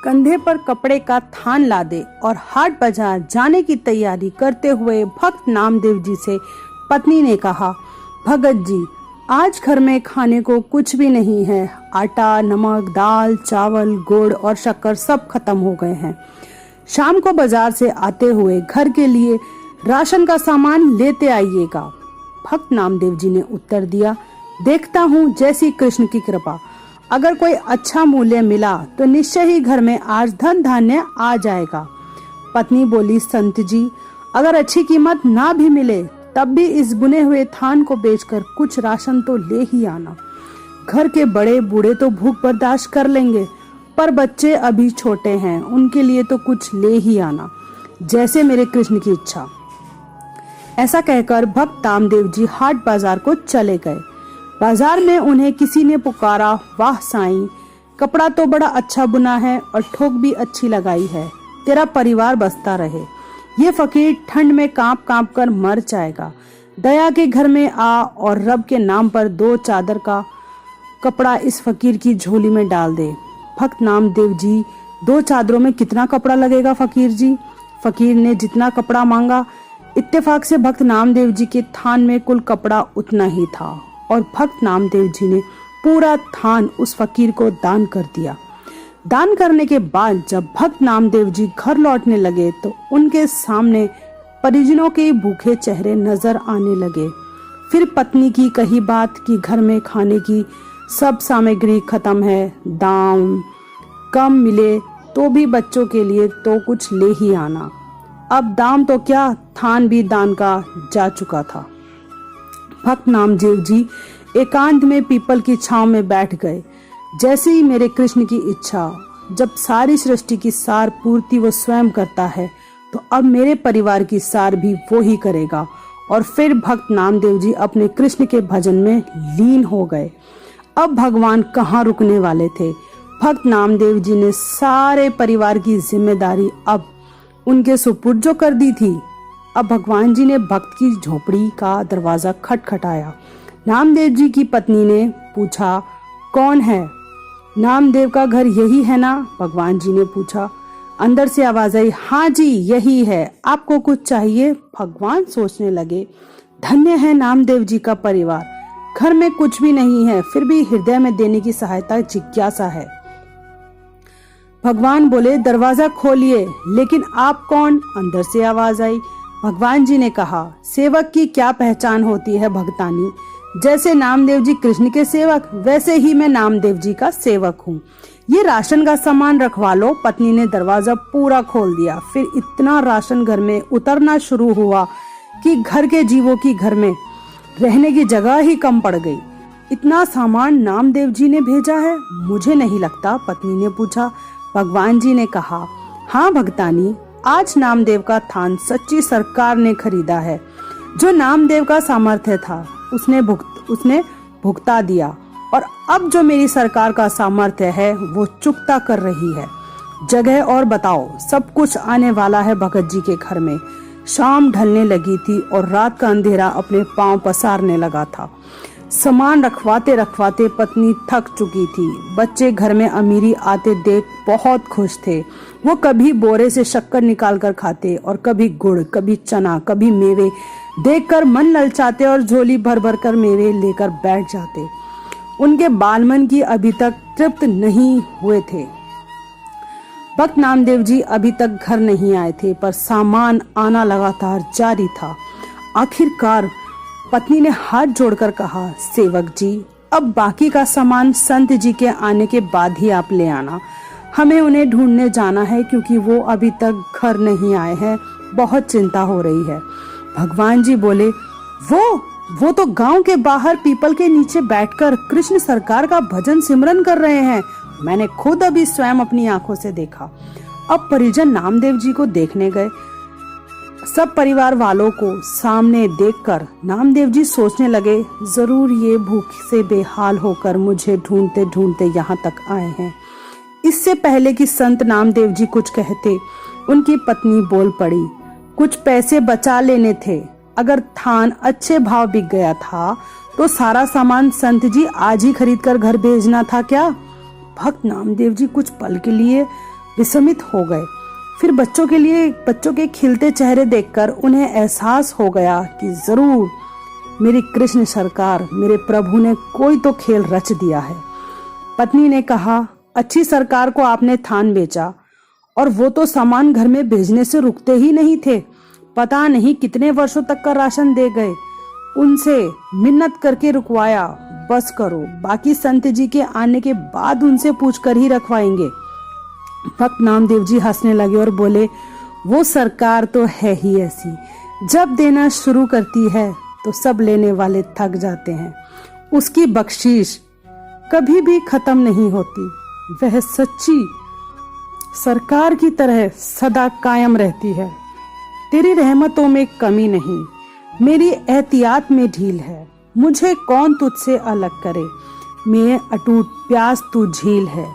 कंधे पर कपड़े का थान लादे और हाट बाजार जाने की तैयारी करते हुए भक्त नामदेव जी से पत्नी ने कहा, भगत जी, आज घर में खाने को कुछ भी नहीं है। आटा, नमक, दाल, चावल, गुड़ और शक्कर सब खत्म हो गए हैं। शाम को बाजार से आते हुए घर के लिए राशन का सामान लेते आइएगा। भक्त नामदेव जी ने उत्तर दिया, देखता हूँ जैसी कृष्ण की कृपा। अगर कोई अच्छा मूल्य मिला तो निश्चय ही घर में आज धन धान्य आ जाएगा। पत्नी बोली, संत जी, अगर अच्छी कीमत ना भी मिले तब भी इस बुने हुए थान को बेचकर कुछ राशन तो ले ही आना। घर के बड़े बूढ़े तो भूख बर्दाश्त कर लेंगे, पर बच्चे अभी छोटे हैं, उनके लिए तो कुछ ले ही आना, जैसे मेरे कृष्ण की इच्छा। ऐसा कहकर भक्त नामदेव जी हाट बाजार को चले गए। बाजार में उन्हें किसी ने पुकारा, वाह साईं, कपड़ा तो बड़ा अच्छा बुना है और ठोक भी अच्छी लगाई है, तेरा परिवार बसता रहे। ये फकीर ठंड में कांप कांप कर मर जाएगा। दया के घर में आ और रब के नाम पर 2 चादर का कपड़ा इस फकीर की झोली में डाल दे। भक्त नामदेव जी, 2 चादरों में कितना कपड़ा लगेगा फकीर जी? फकीर ने जितना कपड़ा मांगा, इत्तेफाक से भक्त नामदेव जी के थान में कुल कपड़ा उतना ही था और भक्त नामदेव जी ने पूरा थान उस फकीर को दान कर दिया। दान करने के बाद जब भक्त नामदेव जी घर लौटने लगे तो उनके सामने परिजनों के भूखे चेहरे नजर आने लगे। फिर पत्नी की कही बात कि घर में खाने की सब सामग्री खत्म है, दाम कम मिले तो भी बच्चों के लिए तो कुछ ले ही आना। अब दाम तो क्या, थान भी दान का जा चुका था। भक्त नामदेव जी एकांत में पीपल की छांव में बैठ गए। जैसे ही मेरे कृष्ण की इच्छा, जब सारी सृष्टि की सार पूर्ति वो स्वयं करता है, तो अब मेरे परिवार की सार भी वो ही करेगा। और फिर भक्त नामदेव जी अपने कृष्ण के भजन में लीन हो गए। अब भगवान कहाँ रुकने वाले थे। भक्त नामदेव जी ने सारे परिवार की जिम्मेदारी अब उनके सुपुर्द कर दी थी। अब भगवान जी ने भक्त की झोपड़ी का दरवाजा खटखटाया। नामदेव जी की पत्नी ने पूछा, कौन है? नामदेव का घर यही है ना? भगवान जी ने पूछा। अंदर से आवाज आई, हाँ जी यही है, आपको कुछ चाहिए? भगवान सोचने लगे, धन्य है नामदेव जी का परिवार, घर में कुछ भी नहीं है फिर भी हृदय में देने की सहायता जिज्ञासा है। भगवान बोले, दरवाजा खोलिए। लेकिन आप कौन? अंदर से आवाज आई। भगवान जी ने कहा, सेवक की क्या पहचान होती है भगतानी, जैसे नामदेव जी कृष्ण के सेवक, वैसे ही मैं नामदेव जी का सेवक हूँ। ये राशन का सामान रखवा लो। पत्नी ने दरवाजा पूरा खोल दिया। फिर इतना राशन घर में उतरना शुरू हुआ कि घर के जीवों की घर में रहने की जगह ही कम पड़ गई। इतना सामान नामदेव जी ने भेजा है? मुझे नहीं लगता, पत्नी ने पूछा। भगवान जी ने कहा, हाँ भगतानी, आज नामदेव का थान सच्ची सरकार ने खरीदा है। जो नामदेव का सामर्थ्य था उसने भुगता दिया और अब जो मेरी सरकार का सामर्थ्य है वो चुकता कर रही है। जगह और बताओ, सब कुछ आने वाला है भगत जी के घर में। शाम ढलने लगी थी और रात का अंधेरा अपने पांव पसारने लगा था। सामान रखवाते रखवाते पत्नी थक चुकी थी। बच्चे घर में अमीरी आते देख बहुत खुश थे। वो कभी बोरे से शक्कर निकाल कर खाते और कभी गुड़, कभी चना, कभी मेवे देखकर मन ललचाते और झोली भर भर कर मेवे लेकर बैठ जाते। उनके बालमन की अभी तक तृप्त नहीं हुए थे। भक्त नामदेव जी अभी तक घर नहीं आए थे, पर सामान आना लगातार जारी था। आखिरकार पत्नी ने हाथ जोड़कर कहा, सेवक जी, अब बाकी का सामान संत जी के आने के बाद ही आप ले आना। हमें उन्हें ढूंढने जाना है क्योंकि वो अभी तक घर नहीं आए हैं। बहुत चिंता हो रही है। भगवान जी बोले, वो तो गांव के बाहर पीपल के नीचे बैठकर कृष्ण सरकार का भजन सिमरन कर रहे हैं। मैंने खुद अभी स्वयं अपनी आंखों से देखा। अब परिजन नामदेव जी को देखने गए। सब परिवार वालों को सामने देखकर नामदेव जी सोचने लगे, जरूर ये भूख से बेहाल होकर मुझे ढूंढते ढूंढते यहाँ तक आए हैं। इससे पहले कि संत नामदेव जी कुछ कहते, उनकी पत्नी बोल पड़ी, कुछ पैसे बचा लेने थे। अगर थान अच्छे भाव बिक गया था तो सारा सामान संत जी आज ही खरीद कर घर भेजना था क्या? भक्त नामदेव जी कुछ पल के लिए विस्मित हो गए। फिर बच्चों के खिलते चेहरे देखकर उन्हें एहसास हो गया कि जरूर मेरी कृष्ण सरकार, मेरे प्रभु ने कोई तो खेल रच दिया है। पत्नी ने कहा, अच्छी सरकार को आपने थान बेचा, और वो तो सामान घर में भेजने से रुकते ही नहीं थे। पता नहीं कितने वर्षों तक का राशन दे गए। उनसे मिन्नत करके रुकवाया। बस करो, बाकी संत जी के आने के बाद उनसे पूछ कर ही रखवाएंगे। भक्त नामदेव जी हंसने लगे और बोले, वो सरकार तो है ही ऐसी, जब देना शुरू करती है तो सब लेने वाले थक जाते हैं। उसकी बख्शीश कभी भी खत्म नहीं होती। वह सच्ची सरकार की तरह सदा कायम रहती है। तेरी रहमतों में कमी नहीं, मेरी एहतियात में ढील है। मुझे कौन तुझसे अलग करे, मेरे अटूट प्यास तू झील है।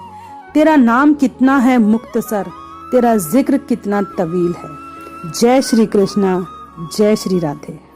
तेरा नाम कितना है मुख्तसर, तेरा जिक्र कितना तवील है। जय श्री कृष्णा, जय श्री राधे।